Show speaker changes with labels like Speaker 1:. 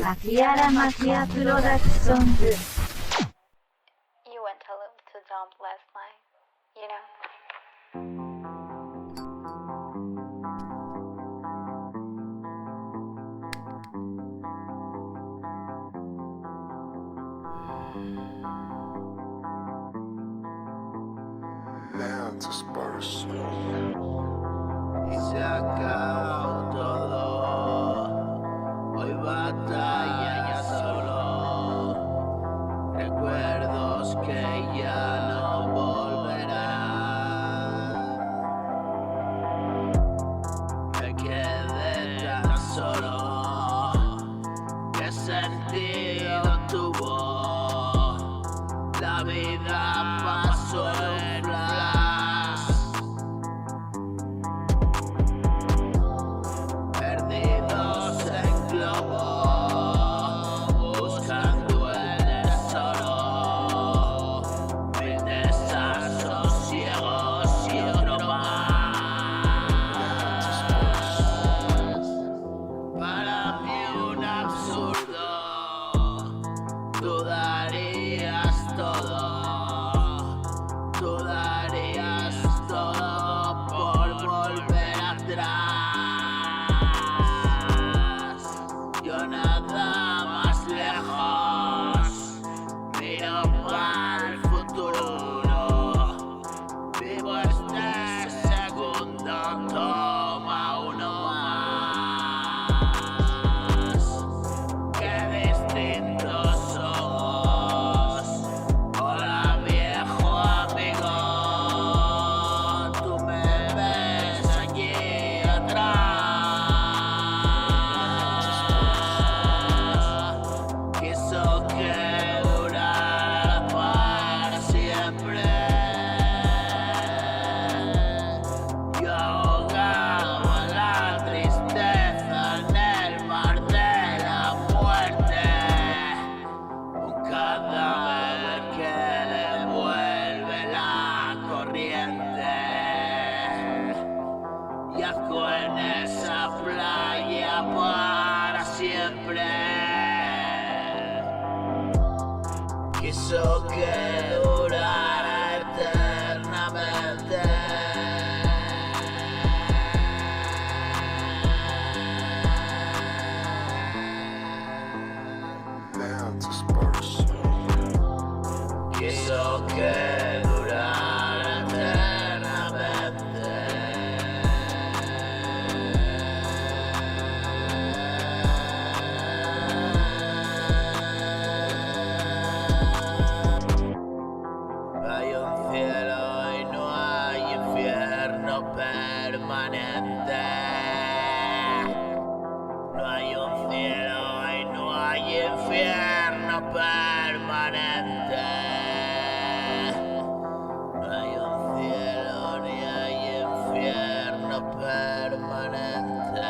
Speaker 1: Makiaプロダクションズ
Speaker 2: You went to dump last night, you know?
Speaker 3: Learn to sparse.
Speaker 4: Y se acabó todo. Hoy batalla ya solo. Recuerdos que ya no volverán. Me quedé tan solo. ¿Qué sentido tuvo? La vida pasó en flash. Perdidos en globo, buscando el tesoro. Mil desasosiegos y otro más. Para mí un absurdo. Tú darías todo. Tú darías todo por volver atrás. Yo nada más lejos, miro para el futuro. Vivo este segundo, toma uno más. Qué distintos somos. Hola viejo amigo, tú me ves allí atrás. Quiso que durara para siempre. Yo ahogaba la tristeza en el mar de la muerte. Un cadáver que devuelve la corriente. Yaco en esa playa para siempre. Quiso que durara eternamente.
Speaker 3: Learn to sparse.
Speaker 4: Quiso que durara eternamente. Hay un cielo y no hay infierno permanente. No hay un cielo y no hay infierno permanente. No hay un cielo ni hay infierno permanente.